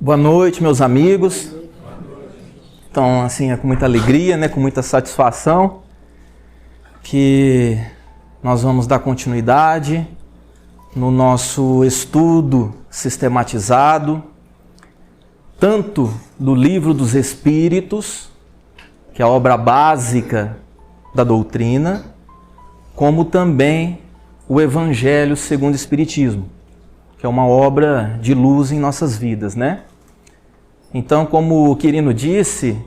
Boa noite, meus amigos. Então, assim, é com muita alegria, né, com muita satisfação que nós vamos dar continuidade no nosso estudo sistematizado, tanto do Livro dos Espíritos, que é a obra básica da doutrina, como também o Evangelho segundo o Espiritismo, que é uma obra de luz em nossas vidas, né? Então, como o Quirino disse,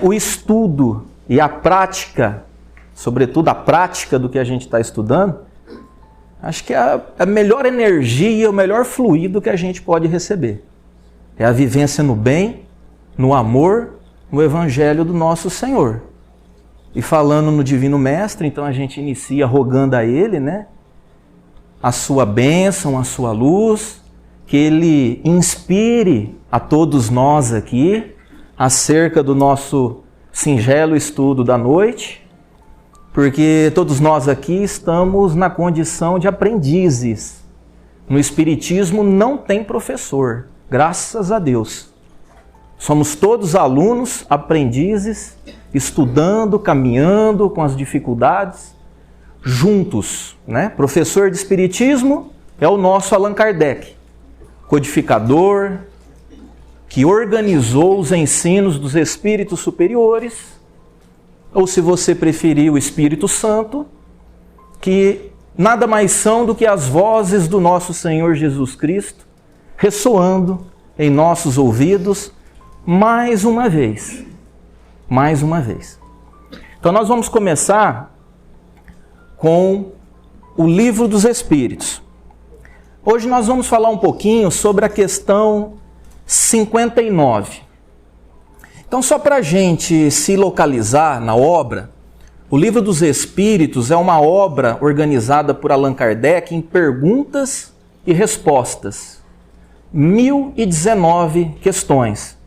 o estudo e a prática, sobretudo a prática do que a gente está estudando, acho que é a melhor energia, o melhor fluido que a gente pode receber. É a vivência no bem, no amor, no Evangelho do nosso Senhor. E falando no Divino Mestre, então a gente inicia rogando a Ele, né? A sua bênção, a sua luz, que Ele inspire a todos nós aqui acerca do nosso singelo estudo da noite, porque todos nós aqui estamos na condição de aprendizes. No Espiritismo não tem professor, graças a Deus. Somos todos alunos, aprendizes, estudando, caminhando com as dificuldades, juntos, né? Professor de Espiritismo é o nosso Allan Kardec, codificador, que organizou os ensinos dos espíritos superiores, ou se você preferir, o Espírito Santo, que nada mais são do que as vozes do nosso Senhor Jesus Cristo, ressoando em nossos ouvidos, mais uma vez. Mais uma vez. Então nós vamos começar com o Livro dos Espíritos. Hoje nós vamos falar um pouquinho sobre a questão 59. Então, só para a gente se localizar na obra, o Livro dos Espíritos é uma obra organizada por Allan Kardec em perguntas e respostas. 1019 questões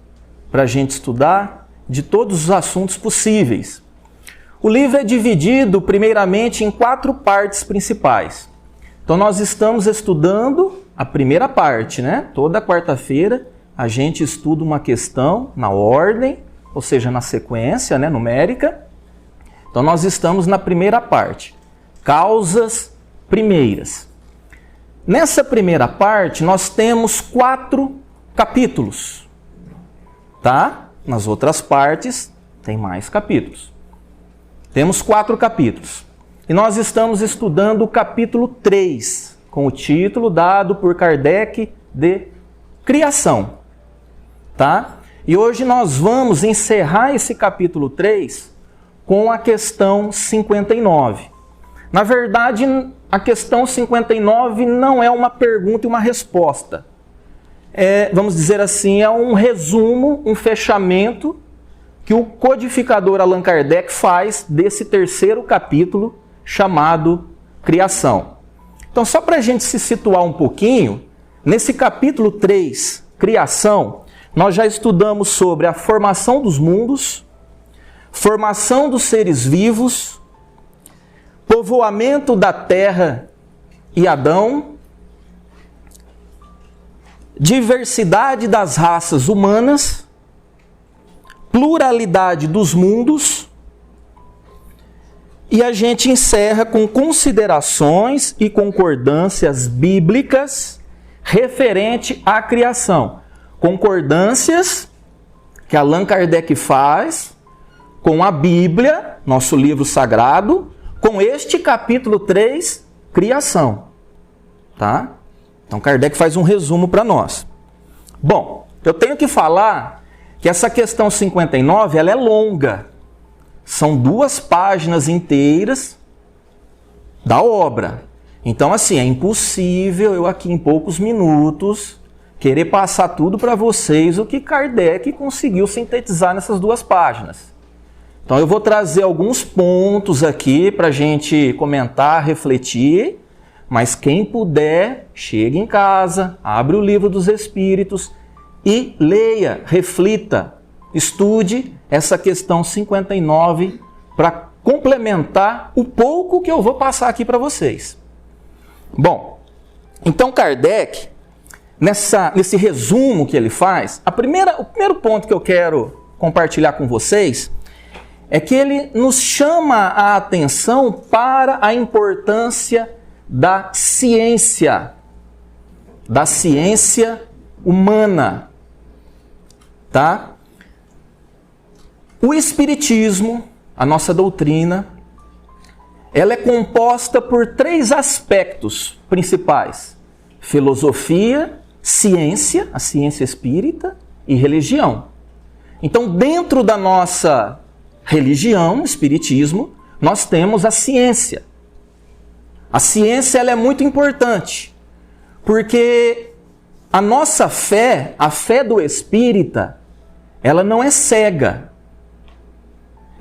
para a gente estudar de todos os assuntos possíveis. O livro é dividido primeiramente em 4 partes principais. Então nós estamos estudando a primeira parte, né? Toda quarta-feira a gente estuda uma questão na ordem, ou seja, na sequência, né, numérica. Então nós estamos na primeira parte, causas primeiras. Nessa primeira parte nós temos 4 capítulos, tá? Nas outras partes tem mais capítulos. Temos 4 capítulos. E nós estamos estudando o capítulo 3, com o título dado por Kardec de Criação. Tá? E hoje nós vamos encerrar esse capítulo 3 com a questão 59. Na verdade, a questão 59 não é uma pergunta e uma resposta. Vamos dizer assim, é um resumo, um fechamento que o codificador Allan Kardec faz desse terceiro capítulo chamado Criação. Então, só para a gente se situar um pouquinho, nesse capítulo 3, Criação, nós já estudamos sobre a formação dos mundos, formação dos seres vivos, povoamento da terra e Adão, diversidade das raças humanas, pluralidade dos mundos, e a gente encerra com considerações e concordâncias bíblicas referente à criação. Concordâncias que Allan Kardec faz com a Bíblia, nosso livro sagrado, com este capítulo 3, Criação. Tá? Então Kardec faz um resumo para nós. Bom, eu tenho que falar que essa questão 59 ela é longa. São 2 páginas inteiras da obra. Então, assim, é impossível eu aqui em poucos minutos querer passar tudo para vocês o que Kardec conseguiu sintetizar nessas 2 páginas. Então, eu vou trazer alguns pontos aqui para a gente comentar, refletir, mas quem puder, chegue em casa, abre o Livro dos Espíritos e leia, reflita, estude essa questão 59 para complementar o pouco que eu vou passar aqui para vocês. Bom, então Kardec nesse resumo que ele faz, o primeiro ponto que eu quero compartilhar com vocês é que ele nos chama a atenção para a importância da ciência humana, tá? O Espiritismo, a nossa doutrina, ela é composta por 3 aspectos principais: filosofia, ciência, a ciência espírita, e religião. Então, dentro da nossa religião, espiritismo, nós temos a ciência. A ciência ela é muito importante, porque a nossa fé, a fé do espírita, ela não é cega,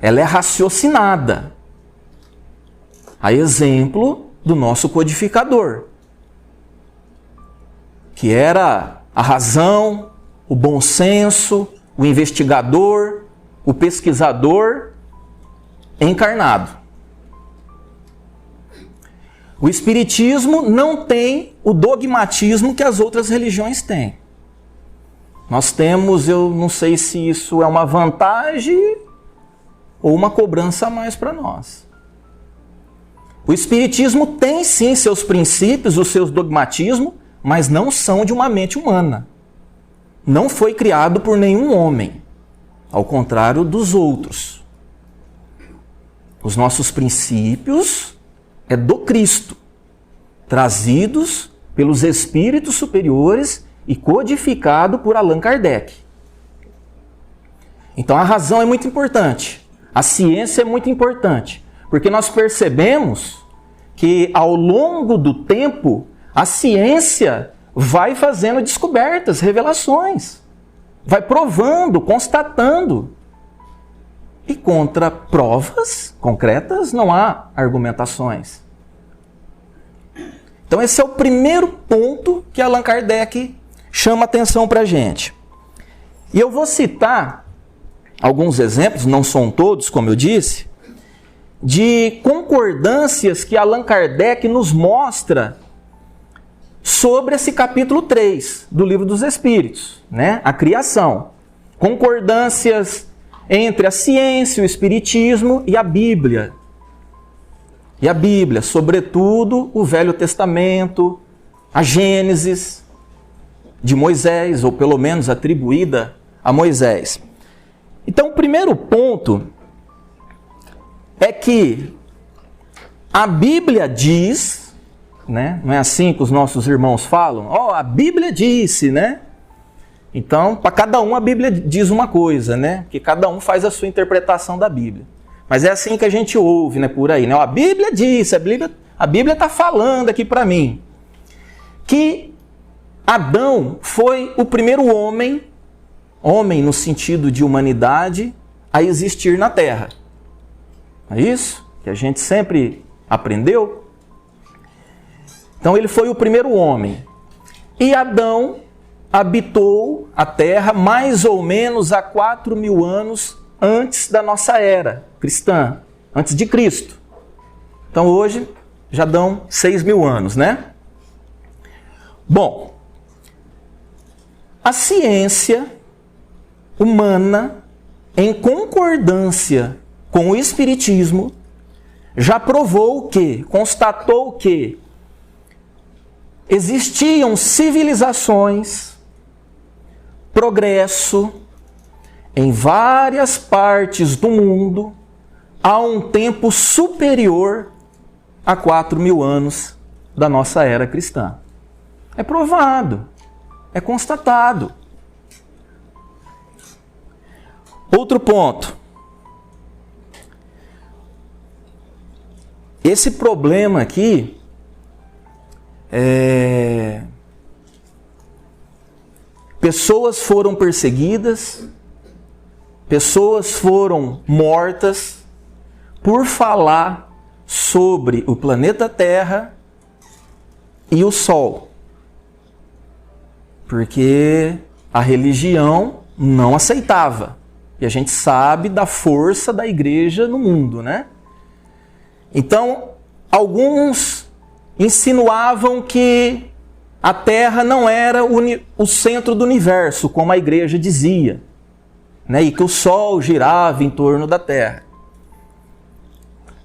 ela é raciocinada. A exemplo do nosso codificador, que era a razão, o bom senso, o investigador, o pesquisador encarnado. O Espiritismo não tem o dogmatismo que as outras religiões têm. Nós temos, eu não sei se isso é uma vantagem ou uma cobrança a mais para nós. O Espiritismo tem sim seus princípios, os seus dogmatismos, mas não são de uma mente humana. Não foi criado por nenhum homem, ao contrário dos outros. Os nossos princípios é do Cristo, trazidos pelos espíritos superiores e codificado por Allan Kardec. Então a razão é muito importante, a ciência é muito importante, porque nós percebemos que ao longo do tempo a ciência vai fazendo descobertas, revelações, vai provando, constatando. E contra provas concretas não há argumentações. Então esse é o primeiro ponto que Allan Kardec chama atenção para a gente. E eu vou citar alguns exemplos, não são todos, como eu disse, de concordâncias que Allan Kardec nos mostra sobre esse capítulo 3 do Livro dos Espíritos, né? A criação. Concordâncias entre a ciência, o espiritismo e a Bíblia. E a Bíblia, sobretudo o Velho Testamento, a Gênesis de Moisés, ou pelo menos atribuída a Moisés. Então, o primeiro ponto é que a Bíblia diz, né? Não é assim que os nossos irmãos falam? A Bíblia disse, né? Então, para cada um a Bíblia diz uma coisa, né? Porque cada um faz a sua interpretação da Bíblia. Mas é assim que a gente ouve, né, por aí, né? A Bíblia disse, a Bíblia está falando aqui para mim que Adão foi o primeiro homem no sentido de humanidade, a existir na Terra. É isso que a gente sempre aprendeu? Então ele foi o primeiro homem. E Adão habitou a Terra mais ou menos há 4.000 anos antes da nossa era cristã, antes de Cristo. Então hoje já dão 6.000 anos, né? Bom, a ciência humana, em concordância com o Espiritismo, já provou que, constatou que existiam civilizações, progresso em várias partes do mundo há um tempo superior a 4.000 anos da nossa era cristã. É provado, é constatado. Outro ponto. Esse problema aqui pessoas foram perseguidas, pessoas foram mortas por falar sobre o planeta Terra e o Sol. Porque a religião não aceitava. E a gente sabe da força da igreja no mundo, né? Então, alguns insinuavam que a Terra não era o centro do universo, como a igreja dizia, né? E que o Sol girava em torno da Terra.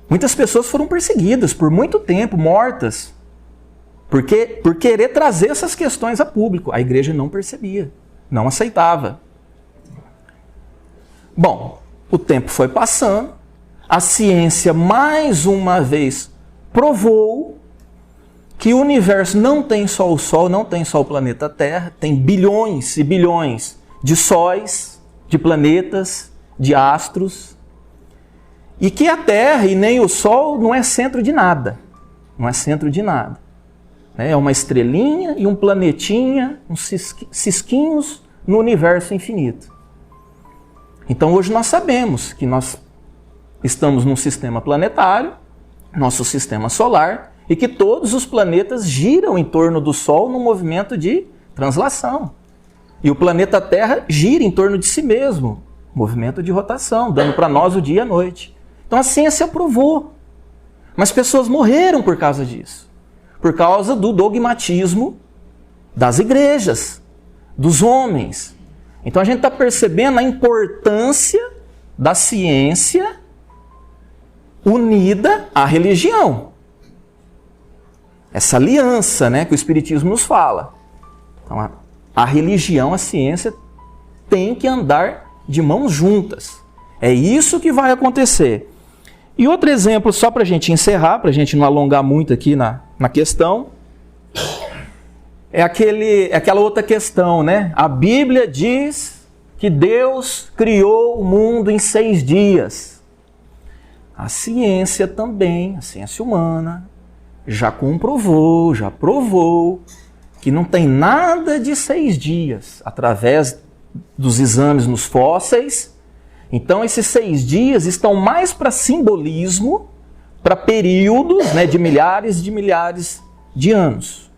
Muitas pessoas foram perseguidas por muito tempo, mortas, por querer trazer essas questões a público. A igreja não percebia, não aceitava. Bom, o tempo foi passando, a ciência mais uma vez provou que o universo não tem só o Sol, não tem só o planeta Terra, tem bilhões e bilhões de sóis, de planetas, de astros, e que a Terra e nem o Sol não é centro de nada. Não é centro de nada. É uma estrelinha e um planetinha, uns cisquinhos no universo infinito. Então hoje nós sabemos que nós estamos num sistema planetário, nosso sistema solar, e que todos os planetas giram em torno do Sol num movimento de translação. E o planeta Terra gira em torno de si mesmo, movimento de rotação, dando para nós o dia e a noite. Então a ciência provou. Mas pessoas morreram por causa disso. Por causa do dogmatismo das igrejas, dos homens. Então a gente está percebendo a importância da ciência unida à religião. Essa aliança, né, que o Espiritismo nos fala. Então, a religião, a ciência tem que andar de mãos juntas. É isso que vai acontecer. E outro exemplo, só para a gente encerrar, para a gente não alongar muito aqui na questão, é aquela outra questão, né? A Bíblia diz que Deus criou o mundo em 6 dias. A ciência também, a ciência humana, já comprovou, já provou que não tem nada de 6 dias, através dos exames nos fósseis. Então esses 6 dias estão mais para simbolismo, para períodos, né, de milhares de anos.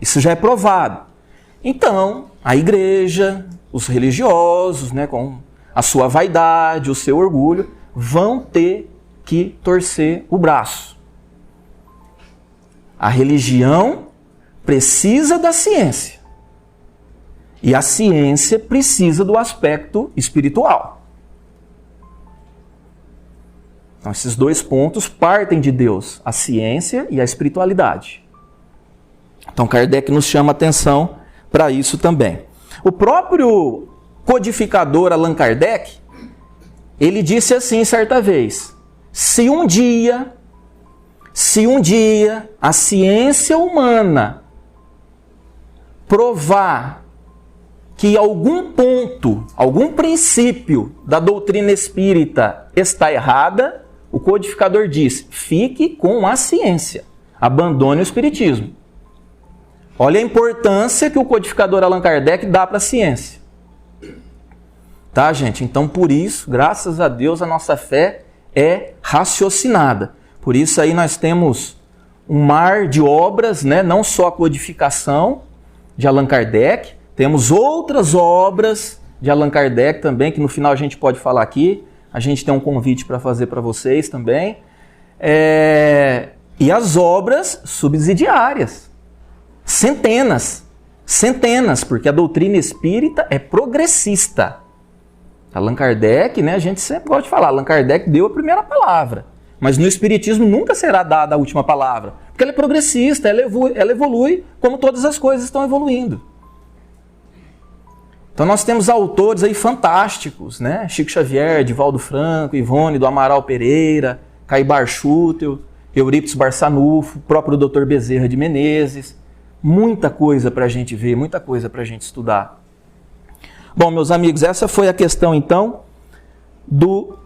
Isso já é provado. Então, a igreja, os religiosos, né, com a sua vaidade, o seu orgulho, vão ter que torcer o braço. A religião precisa da ciência. E a ciência precisa do aspecto espiritual. Então, esses 2 pontos partem de Deus, a ciência e a espiritualidade. Então, Kardec nos chama atenção para isso também. O próprio codificador Allan Kardec, ele disse assim certa vez: se um dia a ciência humana provar que algum ponto, algum princípio da doutrina espírita está errada, o codificador diz: fique com a ciência, abandone o espiritismo. Olha a importância que o codificador Allan Kardec dá para a ciência. Tá, gente? Então, por isso, graças a Deus, a nossa fé é raciocinada. Por isso aí nós temos um mar de obras, né? Não só a codificação de Allan Kardec, temos outras obras de Allan Kardec também, que no final a gente pode falar aqui. A gente tem um convite para fazer para vocês também. E as obras subsidiárias. Centenas, porque a doutrina espírita é progressista. Allan Kardec, né, a gente sempre gosta de falar, Allan Kardec deu a primeira palavra. Mas no espiritismo nunca será dada a última palavra. Porque ela é progressista, ela evolui como todas as coisas estão evoluindo. Então nós temos autores aí fantásticos, né? Chico Xavier, Divaldo Franco, Ivone do Amaral Pereira, Caibar Schutel, Eurípides Barçanufo, o próprio Dr. Bezerra de Menezes. Muita coisa para a gente ver, muita coisa para a gente estudar. Bom, meus amigos, essa foi a questão, então, do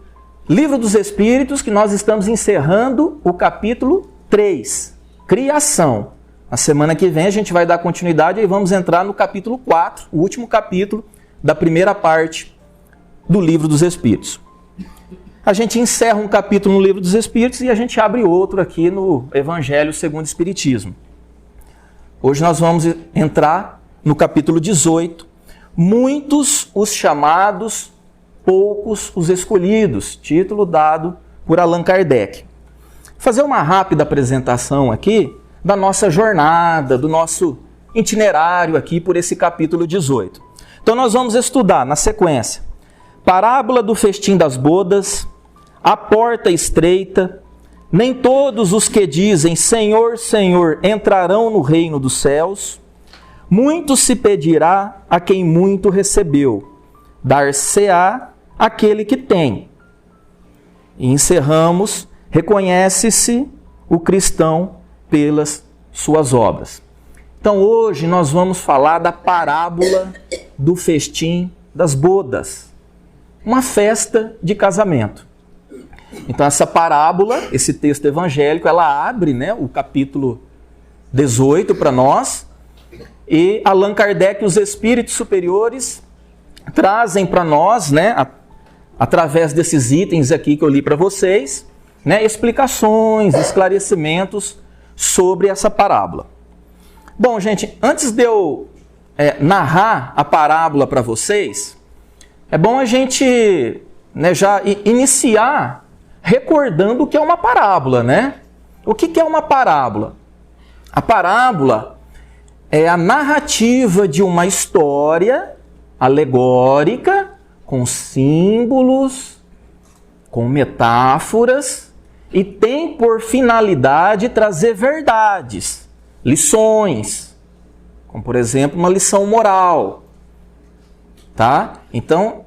Livro dos Espíritos, que nós estamos encerrando o capítulo 3, Criação. Na semana que vem a gente vai dar continuidade e vamos entrar no capítulo 4, o último capítulo da primeira parte do Livro dos Espíritos. A gente encerra um capítulo no Livro dos Espíritos e a gente abre outro aqui no Evangelho segundo o Espiritismo. Hoje nós vamos entrar no capítulo 18, Muitos os chamados, poucos os escolhidos, título dado por Allan Kardec. Vou fazer uma rápida apresentação aqui da nossa jornada, do nosso itinerário aqui por esse capítulo 18. Então nós vamos estudar na sequência: parábola do festim das bodas, a porta estreita, nem todos os que dizem Senhor, Senhor entrarão no reino dos céus, muito se pedirá a quem muito recebeu, dar-se-á aquele que tem. E encerramos, reconhece-se o cristão pelas suas obras. Então hoje nós vamos falar da parábola do festim das bodas, uma festa de casamento. Então essa parábola, esse texto evangélico, ela abre, né, o capítulo 18 para nós, e Allan Kardec e os espíritos superiores trazem para nós, né, através desses itens aqui que eu li para vocês, né, explicações, esclarecimentos sobre essa parábola. Bom, gente, antes de eu narrar a parábola para vocês, é bom a gente, né, já iniciar recordando o que é uma parábola, né? O que é uma parábola? A parábola é a narrativa de uma história alegórica, com símbolos, com metáforas, e tem por finalidade trazer verdades, lições, como por exemplo uma lição moral, tá? Então,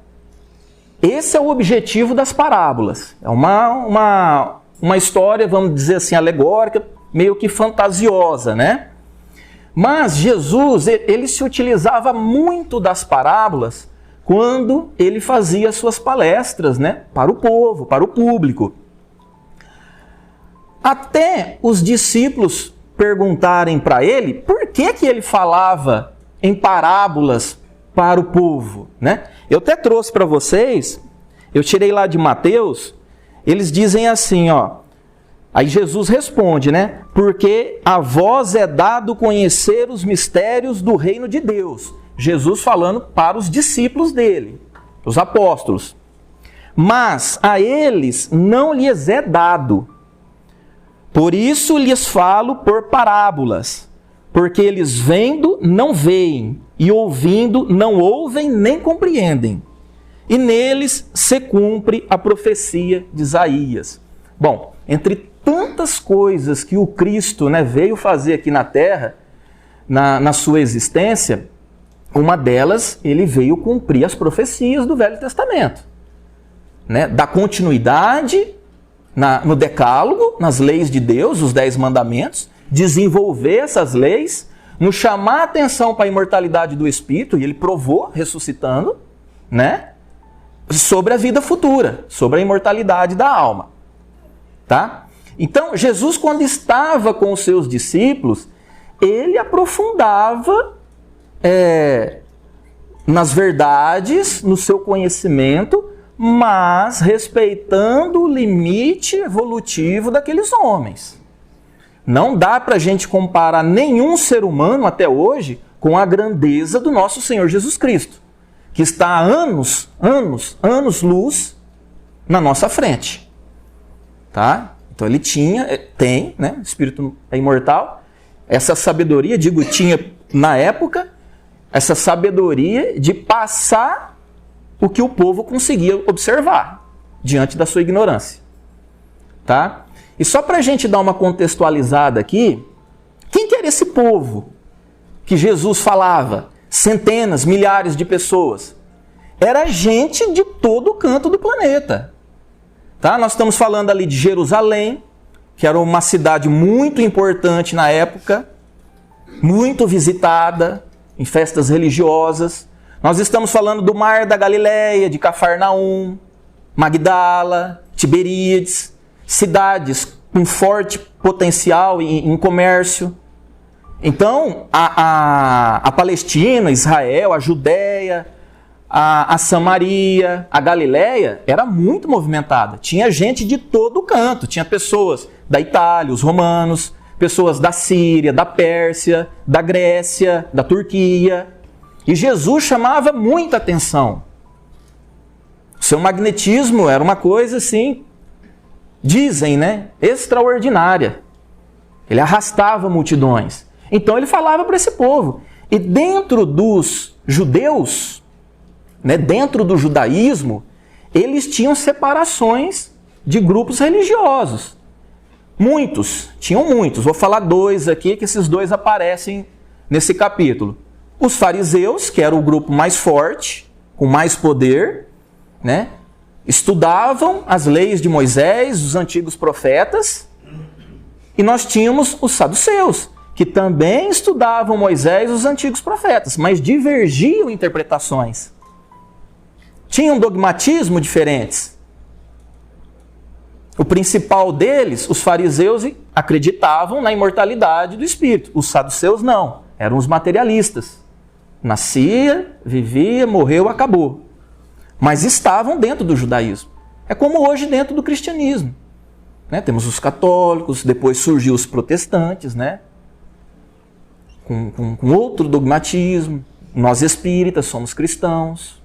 esse é o objetivo das parábolas. É uma história, vamos dizer assim, alegórica, meio que fantasiosa, né? Mas Jesus, ele se utilizava muito das parábolas quando ele fazia suas palestras, né, para o povo, para o público. Até os discípulos perguntarem para ele por que ele falava em parábolas para o povo, né? Eu até trouxe para vocês, eu tirei lá de Mateus, eles dizem assim, ó, aí Jesus responde, né? Porque a vós é dado conhecer os mistérios do reino de Deus. Jesus falando para os discípulos dele, os apóstolos. Mas a eles não lhes é dado. Por isso lhes falo por parábolas, porque eles vendo não veem, e ouvindo não ouvem nem compreendem. E neles se cumpre a profecia de Isaías. Bom, entre tantas coisas que o Cristo, né, veio fazer aqui na Terra, na sua existência, uma delas, ele veio cumprir as profecias do Velho Testamento, né, dar continuidade no decálogo, nas leis de Deus, os 10 mandamentos, desenvolver essas leis, nos chamar a atenção para a imortalidade do Espírito, e ele provou, ressuscitando, né, sobre a vida futura, sobre a imortalidade da alma. Tá? Então, Jesus, quando estava com os seus discípulos, ele aprofundava nas verdades, no seu conhecimento, mas respeitando o limite evolutivo daqueles homens. Não dá para a gente comparar nenhum ser humano até hoje com a grandeza do nosso Senhor Jesus Cristo, que está a anos-luz na nossa frente. Tá? Então ele tem, né? O Espírito é imortal, essa sabedoria, tinha na época, essa sabedoria de passar o que o povo conseguia observar diante da sua ignorância. Tá? E só para a gente dar uma contextualizada aqui, quem que era esse povo que Jesus falava? Centenas, milhares de pessoas. Era gente de todo canto do planeta. Tá? Nós estamos falando ali de Jerusalém, que era uma cidade muito importante na época, muito visitada em festas religiosas. Nós estamos falando do Mar da Galileia, de Cafarnaum, Magdala, Tiberíades, cidades com forte potencial em comércio. Então, a Palestina, Israel, a Judéia, a Samaria, a Galileia era muito movimentada. Tinha gente de todo canto. Tinha pessoas da Itália, os romanos, pessoas da Síria, da Pérsia, da Grécia, da Turquia. E Jesus chamava muita atenção. O seu magnetismo era uma coisa assim, dizem, né, extraordinária. Ele arrastava multidões. Então ele falava para esse povo. E dentro dos judeus, né, dentro do judaísmo, eles tinham separações de grupos religiosos. Tinham muitos. Vou falar 2 aqui, que esses 2 aparecem nesse capítulo. Os fariseus, que era o grupo mais forte, com mais poder, né? Estudavam as leis de Moisés, os antigos profetas. E nós tínhamos os saduceus, que também estudavam Moisés e os antigos profetas, mas divergiam em interpretações. Tinham dogmatismo diferentes. O principal deles, os fariseus, acreditavam na imortalidade do espírito. Os saduceus não, eram os materialistas. Nascia, vivia, morreu, acabou. Mas estavam dentro do judaísmo. É como hoje dentro do cristianismo. Né? Temos os católicos, depois surgiu os protestantes, né? Com outro dogmatismo. Nós espíritas somos cristãos.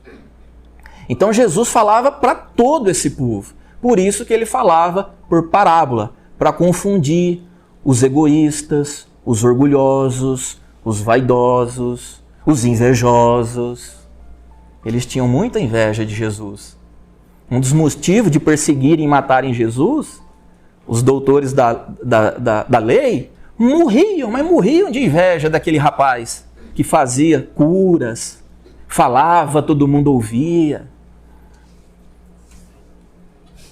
Então Jesus falava para todo esse povo. Por isso que ele falava por parábola, para confundir os egoístas, os orgulhosos, os vaidosos, os invejosos. Eles tinham muita inveja de Jesus. Um dos motivos de perseguirem e matarem Jesus, os doutores da lei, morriam de inveja daquele rapaz que fazia curas, falava, todo mundo ouvia.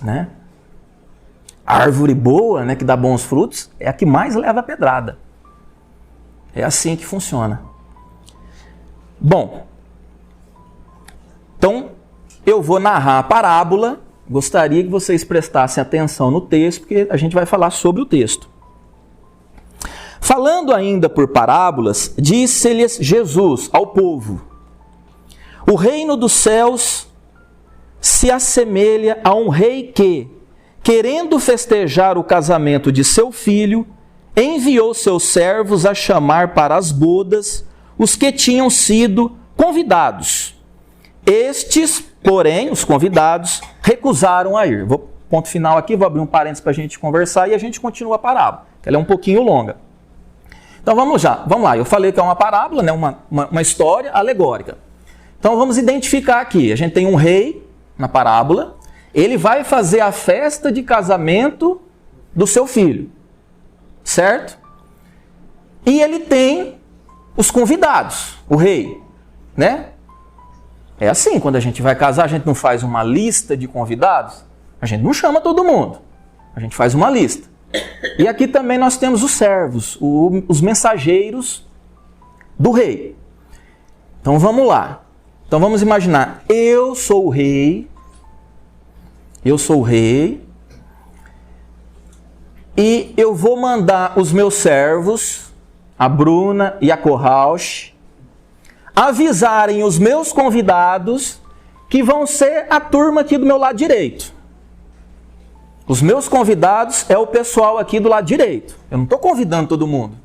Né? A árvore boa, né, que dá bons frutos, é a que mais leva a pedrada. É assim que funciona. Bom, então eu vou narrar a parábola. Gostaria que vocês prestassem atenção no texto, porque a gente vai falar sobre o texto. Falando ainda por parábolas, disse-lhes Jesus ao povo: o reino dos céus se assemelha a um rei que, querendo festejar o casamento de seu filho, enviou seus servos a chamar para as bodas os que tinham sido convidados. Estes, porém, os convidados, recusaram a ir. Ponto final aqui, vou abrir um parênteses para a gente conversar e a gente continua a parábola. Ela é um pouquinho longa. Então vamos lá. Eu falei que é uma parábola, né? uma história alegórica. Então vamos identificar aqui. A gente tem um rei na parábola. Ele vai fazer a festa de casamento do seu filho. Certo? E ele tem os convidados, o rei, né? É assim, quando a gente vai casar, a gente não faz uma lista de convidados, a gente não chama todo mundo, a gente faz uma lista. E aqui também nós temos os servos, os mensageiros do rei. Então vamos lá. Então vamos imaginar, eu sou o rei, e eu vou mandar os meus servos, a Bruna e a Corrauch, avisarem os meus convidados que vão ser a turma aqui do meu lado direito. Os meus convidados é o pessoal aqui do lado direito. Eu não estou convidando todo mundo.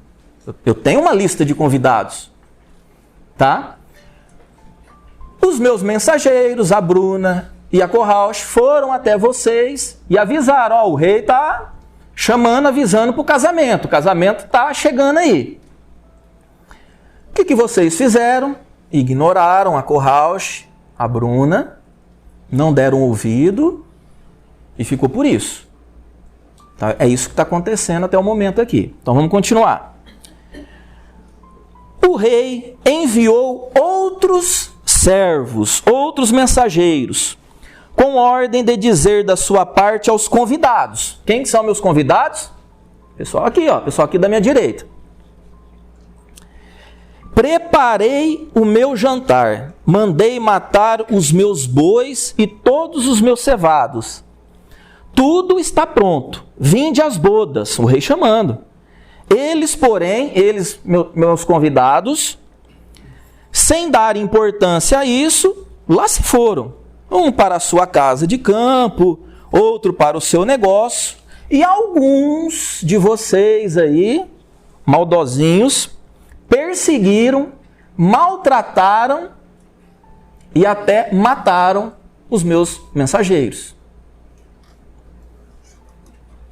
Eu tenho uma lista de convidados. Tá? Os meus mensageiros, a Bruna e a Corrauch, foram até vocês e avisaram: ó, o rei está avisando para o casamento. O casamento está chegando aí. O que vocês fizeram? Ignoraram a Corrauch, a Bruna, não deram ouvido e ficou por isso. Tá? É isso que está acontecendo até o momento aqui. Então vamos continuar. O rei enviou outros servos, outros mensageiros, com ordem de dizer da sua parte aos convidados. Quem são meus convidados? Pessoal aqui da minha direita. Preparei o meu jantar, mandei matar os meus bois e todos os meus cevados. Tudo está pronto, vinde às bodas, o rei chamando. Eles, porém, meus convidados, sem dar importância a isso, lá se foram. Um para a sua casa de campo, outro para o seu negócio. E alguns de vocês aí, maldosinhos, perseguiram, maltrataram e até mataram os meus mensageiros.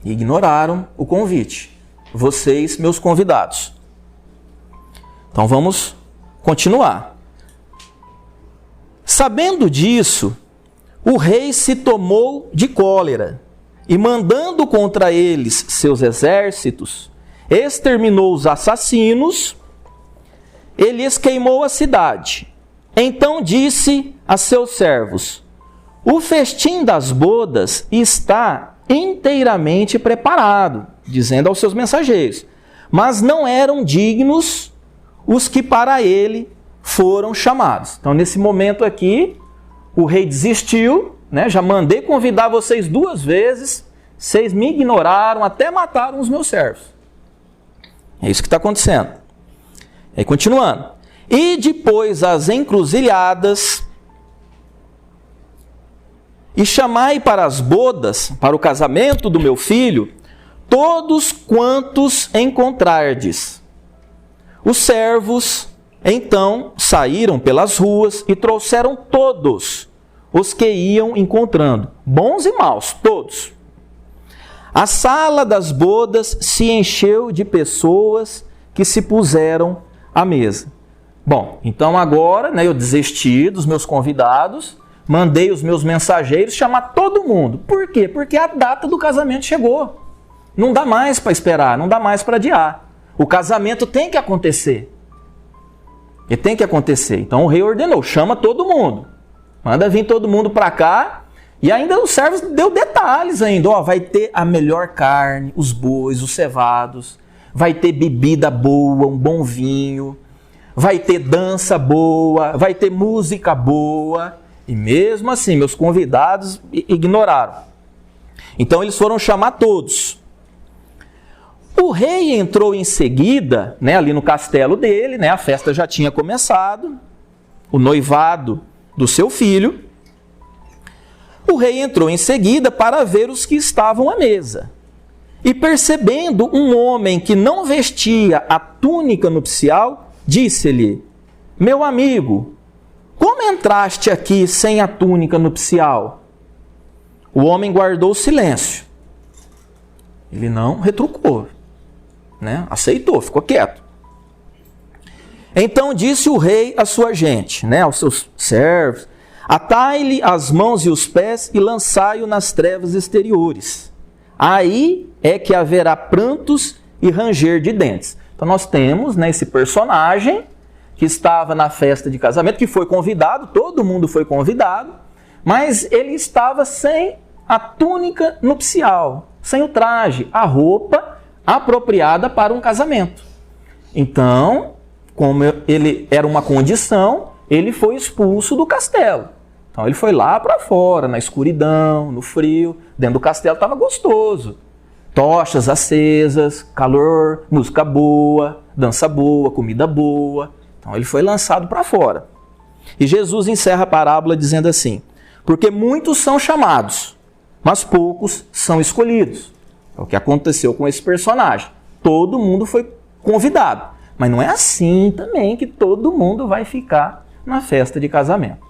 Ignoraram o convite. Vocês, meus convidados. Então vamos continuar. Sabendo disso, o rei se tomou de cólera e, mandando contra eles seus exércitos, exterminou os assassinos, ele lhes queimou a cidade. Então disse a seus servos: o festim das bodas está inteiramente preparado, dizendo aos seus mensageiros, mas não eram dignos os que para ele foram chamados. Então, nesse momento aqui, o rei desistiu, né? Já mandei convidar vocês 2 vezes, vocês me ignoraram, até mataram os meus servos. É isso que está acontecendo. Aí, continuando. E depois as encruzilhadas, e chamai para as bodas, para o casamento do meu filho, todos quantos encontrardes. Os servos, então, saíram pelas ruas e trouxeram todos os que iam encontrando, bons e maus, todos. A sala das bodas se encheu de pessoas que se puseram à mesa. Bom, então agora, né, eu desisti dos meus convidados, mandei os meus mensageiros chamar todo mundo. Por quê? Porque a data do casamento chegou. Não dá mais para esperar, não dá mais para adiar. O casamento tem que acontecer. E tem que acontecer. Então o rei ordenou, chama todo mundo. Manda vir todo mundo para cá. E ainda os servos deu detalhes ainda. Ó, vai ter a melhor carne, os bois, os cevados. Vai ter bebida boa, um bom vinho. Vai ter dança boa, vai ter música boa. E mesmo assim, meus convidados ignoraram. Então eles foram chamar todos. O rei entrou em seguida, né, ali no castelo dele, né, a festa já tinha começado, o noivado do seu filho. O rei entrou em seguida para ver os que estavam à mesa. E percebendo um homem que não vestia a túnica nupcial, disse-lhe: meu amigo, como entraste aqui sem a túnica nupcial? O homem guardou silêncio. Ele não retrucou, né? Aceitou, ficou quieto. Então disse o rei à sua gente, né, aos seus servos: atai-lhe as mãos e os pés e lançai-o nas trevas exteriores. Aí é que haverá prantos e ranger de dentes. Então nós temos, né, esse personagem que estava na festa de casamento, que foi convidado, todo mundo foi convidado, mas ele estava sem a túnica nupcial, sem o traje, a roupa apropriada para um casamento. Então, como ele era uma condição, ele foi expulso do castelo. Então ele foi lá para fora, na escuridão, no frio, dentro do castelo estava gostoso. Tochas acesas, calor, música boa, dança boa, comida boa. Então ele foi lançado para fora. E Jesus encerra a parábola dizendo assim: porque muitos são chamados, mas poucos são escolhidos. É o que aconteceu com esse personagem. Todo mundo foi convidado. Mas não é assim também que todo mundo vai ficar na festa de casamento.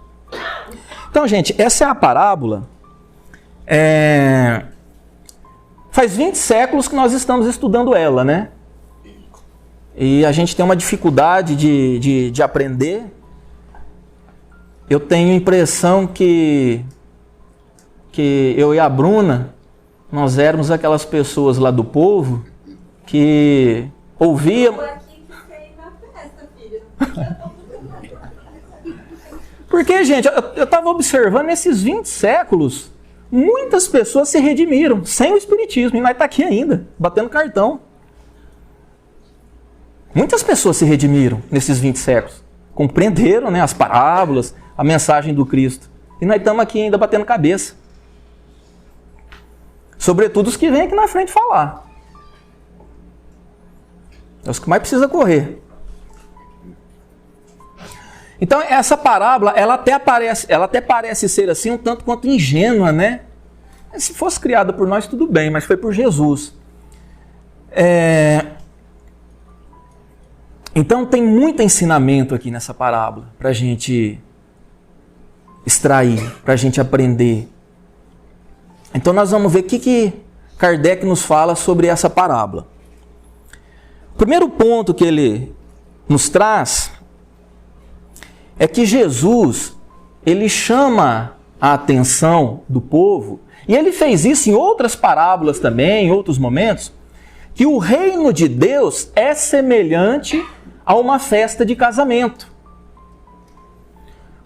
Então, gente, essa é a parábola. Faz 20 séculos que nós estamos estudando ela, né? E a gente tem uma dificuldade de aprender. Eu tenho a impressão que eu e a Bruna, nós éramos aquelas pessoas lá do povo que ouvíamos... Porque, gente, eu estava observando nesses 20 séculos, muitas pessoas se redimiram sem o Espiritismo. E nós estamos aqui ainda, batendo cartão. Muitas pessoas se redimiram nesses 20 séculos. Compreenderam, né, as parábolas, a mensagem do Cristo. E nós estamos aqui ainda batendo cabeça. Sobretudo os que vêm aqui na frente falar. É os que mais precisam correr. Então essa parábola, ela até parece ser assim um tanto quanto ingênua, né? Se fosse criada por nós, tudo bem, mas foi por Jesus. Então tem muito ensinamento aqui nessa parábola para a gente extrair, para a gente aprender. Então nós vamos ver o que Kardec nos fala sobre essa parábola. O primeiro ponto que ele nos traz é que Jesus, ele chama a atenção do povo, e ele fez isso em outras parábolas também, em outros momentos, que o reino de Deus é semelhante a uma festa de casamento.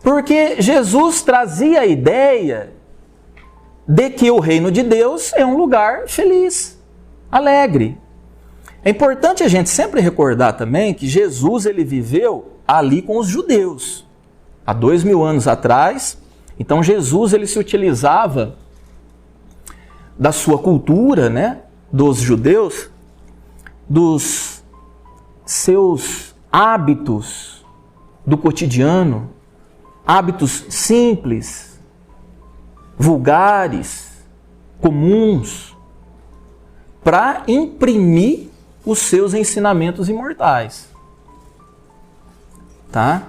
Porque Jesus trazia a ideia de que o reino de Deus é um lugar feliz, alegre. É importante a gente sempre recordar também que Jesus ele viveu ali com os judeus, há 2000 anos atrás. Então Jesus ele se utilizava da sua cultura, né, dos judeus, dos seus hábitos do cotidiano, hábitos simples, vulgares, comuns, para imprimir os seus ensinamentos imortais. Tá?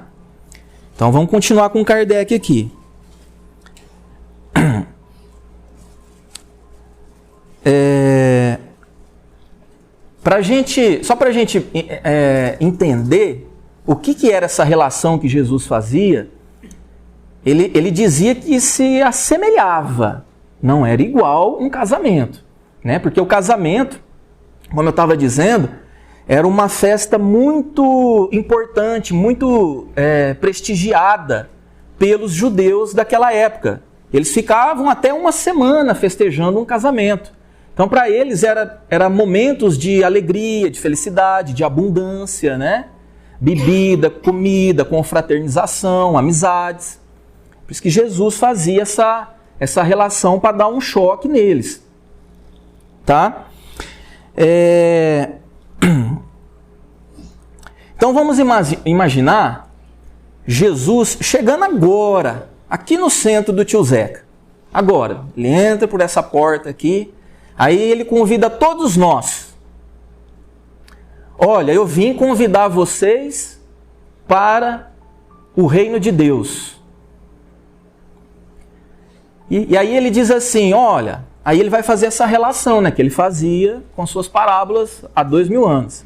Então vamos continuar com Kardec aqui. Só para a gente entender o que era essa relação que Jesus fazia, ele dizia que se assemelhava, não era igual um casamento, né? Porque o casamento, como eu estava dizendo, era uma festa muito importante, muito prestigiada pelos judeus daquela época. Eles ficavam até uma semana festejando um casamento. Então, para eles, era momentos de alegria, de felicidade, de abundância, né? Bebida, comida, confraternização, amizades. Por isso que Jesus fazia essa relação para dar um choque neles. Tá? Então, vamos imaginar Jesus chegando agora, aqui no centro do Tio Zeca. Agora, ele entra por essa porta aqui. Aí ele convida todos nós. Olha, eu vim convidar vocês para o reino de Deus. E aí ele diz assim, olha, aí ele vai fazer essa relação, né, que ele fazia com suas parábolas há 2000 anos.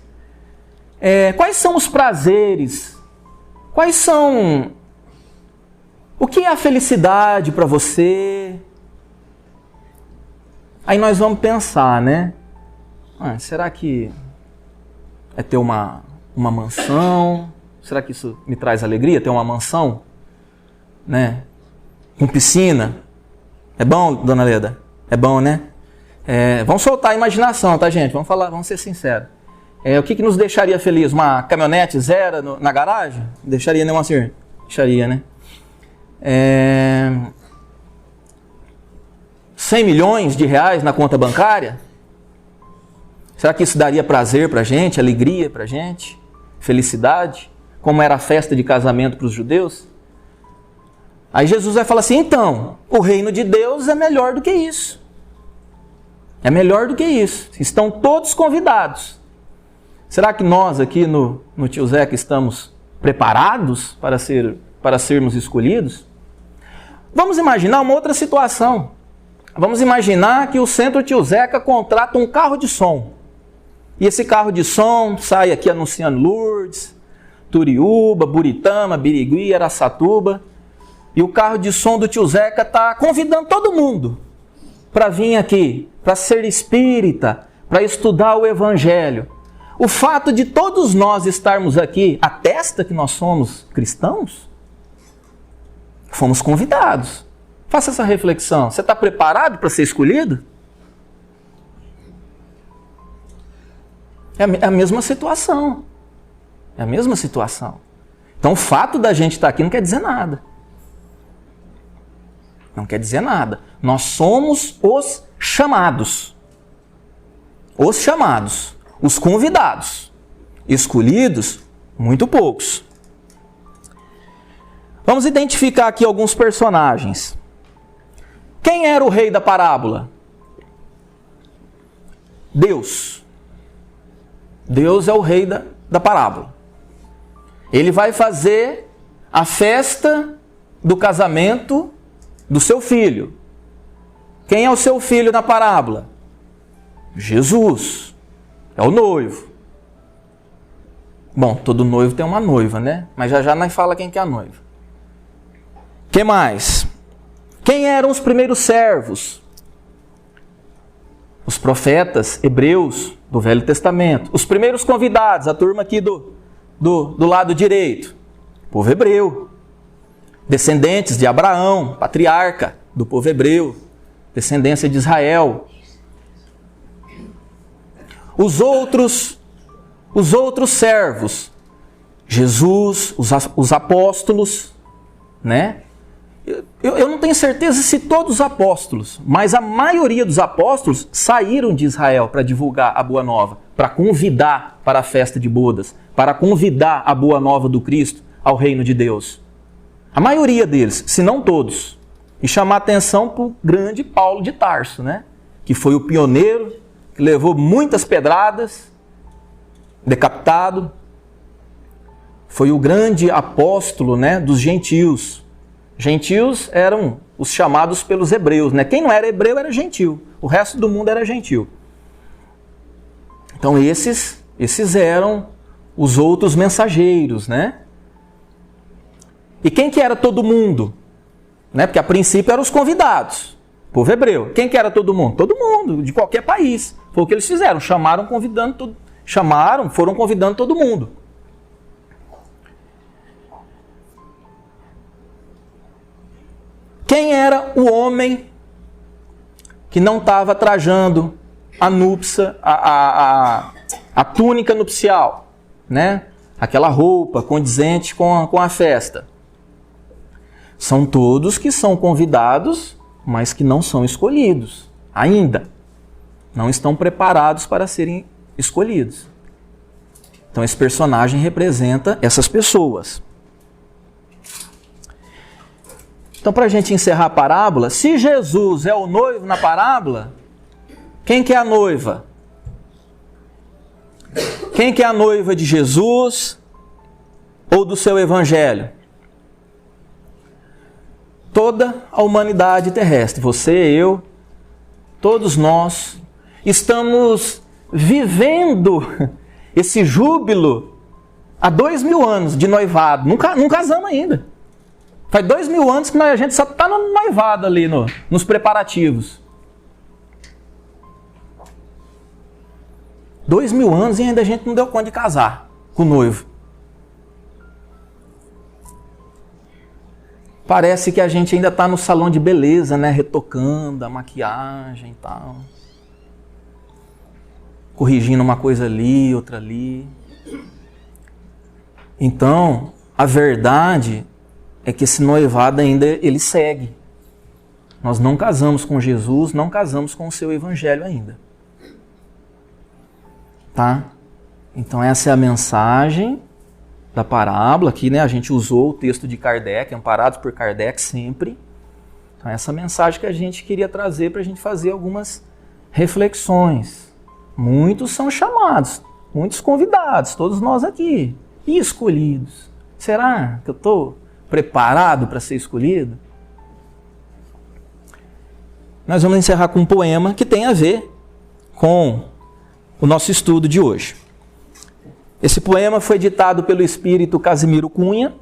Quais são os prazeres? Quais são... O que é a felicidade para você? Aí nós vamos pensar, né? Será que é ter uma mansão? Será que isso me traz alegria, ter uma mansão? Né? Com piscina? É bom, dona Leda? É bom, né? Vamos soltar a imaginação, tá, gente? Vamos ser sinceros. O que nos deixaria feliz? Uma caminhonete zero na garagem? Deixaria, né, Moacir? Deixaria, né? 100 milhões de reais na conta bancária? Será que isso daria prazer para a gente, alegria para a gente, felicidade, como era a festa de casamento para os judeus? Aí Jesus vai falar assim, então, o reino de Deus é melhor do que isso. É melhor do que isso. Estão todos convidados. Será que nós aqui no Tio Zeca estamos preparados para sermos escolhidos? Vamos imaginar uma outra situação. Vamos imaginar que o Centro Tio Zeca contrata um carro de som. E esse carro de som sai aqui anunciando Lourdes, Turiúba, Buritama, Birigui, Araçatuba. E o carro de som do Tio Zeca está convidando todo mundo para vir aqui, para ser espírita, para estudar o Evangelho. O fato de todos nós estarmos aqui atesta que nós somos cristãos? Fomos convidados. Faça essa reflexão. Você está preparado para ser escolhido? É a mesma situação. É a mesma situação. Então o fato da gente estar aqui não quer dizer nada. Não quer dizer nada. Nós somos os chamados. Os chamados. Os convidados. Escolhidos, muito poucos. Vamos identificar aqui alguns personagens. Quem era o rei da parábola? Deus. Deus é o rei da parábola. Ele vai fazer a festa do casamento do seu filho. Quem é o seu filho na parábola? Jesus. É o noivo. Bom, todo noivo tem uma noiva, né? Mas já nós fala quem que é a noiva. Que mais? Quem eram os primeiros servos? Os profetas hebreus do Velho Testamento. Os primeiros convidados, a turma aqui do lado direito. Povo hebreu. Descendentes de Abraão, patriarca do povo hebreu. Descendência de Israel. Os outros servos. Jesus, os apóstolos, né? Eu não tenho certeza se todos os apóstolos, mas a maioria dos apóstolos saíram de Israel para divulgar a boa nova, para convidar para a festa de bodas, para convidar a boa nova do Cristo ao reino de Deus. A maioria deles, se não todos. E chamar atenção para o grande Paulo de Tarso, né? Que foi o pioneiro, que levou muitas pedradas, decapitado. Foi o grande apóstolo, né, dos gentios. Gentios eram os chamados pelos hebreus, né? Quem não era hebreu era gentil. O resto do mundo era gentil. Então esses eram os outros mensageiros, né? E quem que era todo mundo? Né? Porque a princípio eram os convidados. Povo hebreu. Quem que era todo mundo? Todo mundo, de qualquer país. Foi o que eles fizeram. Foram convidando todo mundo. Quem era o homem que não estava trajando a núpcia, a túnica nupcial, né? Aquela roupa condizente com a festa? São todos que são convidados, mas que não são escolhidos ainda. Não estão preparados para serem escolhidos. Então esse personagem representa essas pessoas. Então, para a gente encerrar a parábola, se Jesus é o noivo na parábola, quem que é a noiva? Quem que é a noiva de Jesus ou do seu evangelho? Toda a humanidade terrestre, você, eu, todos nós, estamos vivendo esse júbilo há 2000 anos de noivado. Não casamos ainda. Faz 2000 anos que a gente só está no noivado ali, nos preparativos. 2000 anos e ainda a gente não deu conta de casar com o noivo. Parece que a gente ainda está no salão de beleza, né? Retocando a maquiagem e tal. Corrigindo uma coisa ali, outra ali. Então, a verdade é que esse noivado ainda ele segue. Nós não casamos com Jesus, não casamos com o seu evangelho ainda. Tá? Então essa é a mensagem da parábola. Aqui, né, a gente usou o texto de Kardec, amparados por Kardec sempre. Então essa mensagem que a gente queria trazer para a gente fazer algumas reflexões. Muitos são chamados, muitos convidados, todos nós aqui. E escolhidos? Será que eu estou preparado para ser escolhido? Nós vamos encerrar com um poema que tem a ver com o nosso estudo de hoje. Esse poema foi ditado pelo espírito Casimiro Cunha,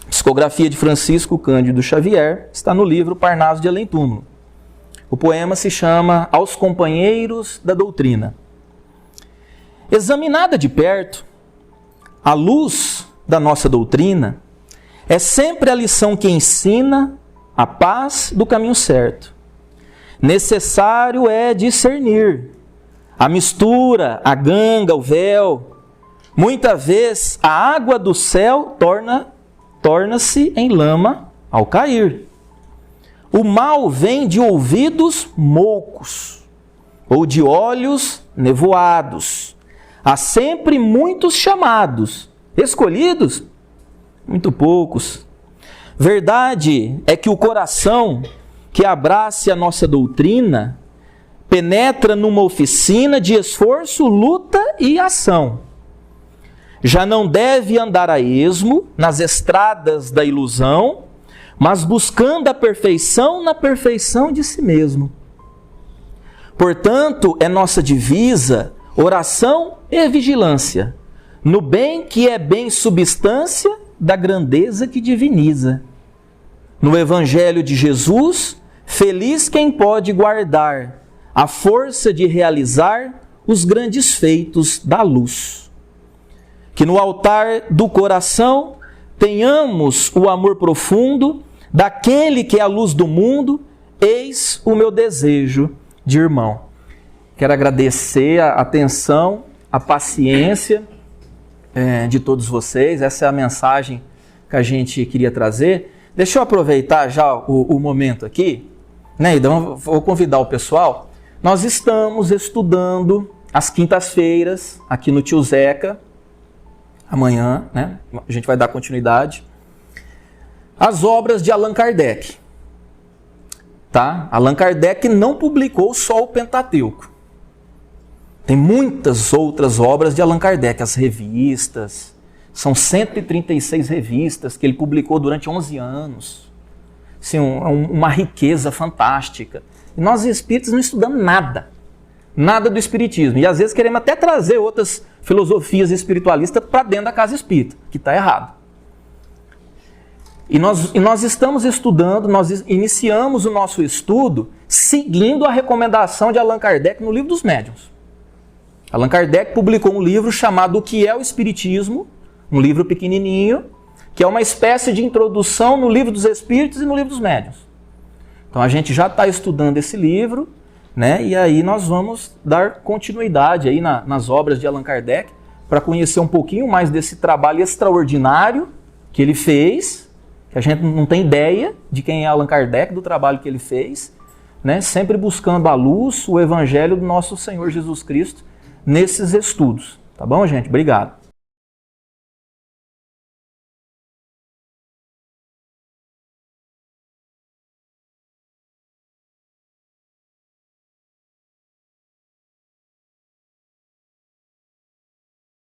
psicografia de Francisco Cândido Xavier, está no livro Parnaso de Além Túmulo. O poema se chama Aos Companheiros da Doutrina. Examinada de perto, a luz da nossa doutrina é sempre a lição que ensina a paz do caminho certo. Necessário é discernir a mistura, a ganga, o véu. Muita vez a água do céu torna-se em lama ao cair. O mal vem de ouvidos moucos ou de olhos nevoados. Há sempre muitos chamados, escolhidos, muito poucos. Verdade é que o coração que abrace a nossa doutrina penetra numa oficina de esforço, luta e ação. Já não deve andar a esmo nas estradas da ilusão, mas buscando a perfeição na perfeição de si mesmo. Portanto, é nossa divisa oração e vigilância, no bem que é bem substância da grandeza que diviniza. No Evangelho de Jesus, feliz quem pode guardar a força de realizar os grandes feitos da luz. Que no altar do coração tenhamos o amor profundo daquele que é a luz do mundo, eis o meu desejo de irmão. Quero agradecer a atenção, a paciência de todos vocês. Essa é a mensagem que a gente queria trazer. Deixa eu aproveitar já o momento aqui, né? Então, vou convidar o pessoal. Nós estamos estudando às quintas-feiras aqui no Tio Zeca, amanhã, né? A gente vai dar continuidade, as obras de Allan Kardec. Tá? Allan Kardec não publicou só o Pentateuco. Tem muitas outras obras de Allan Kardec, as revistas. São 136 revistas que ele publicou durante 11 anos. Assim, uma riqueza fantástica. E nós espíritas não estudamos nada. Nada do espiritismo. E às vezes queremos até trazer outras filosofias espiritualistas para dentro da casa espírita, que está errado. E nós estamos estudando, nós iniciamos o nosso estudo seguindo a recomendação de Allan Kardec no Livro dos Médiuns. Allan Kardec publicou um livro chamado O que é o Espiritismo, um livro pequenininho, que é uma espécie de introdução no Livro dos Espíritos e no Livro dos Médiuns. Então a gente já está estudando esse livro, né? E aí nós vamos dar continuidade aí nas obras de Allan Kardec para conhecer um pouquinho mais desse trabalho extraordinário que ele fez, que a gente não tem ideia de quem é Allan Kardec, do trabalho que ele fez, né? Sempre buscando a luz, o Evangelho do nosso Senhor Jesus Cristo nesses estudos. Tá bom, gente? Obrigado.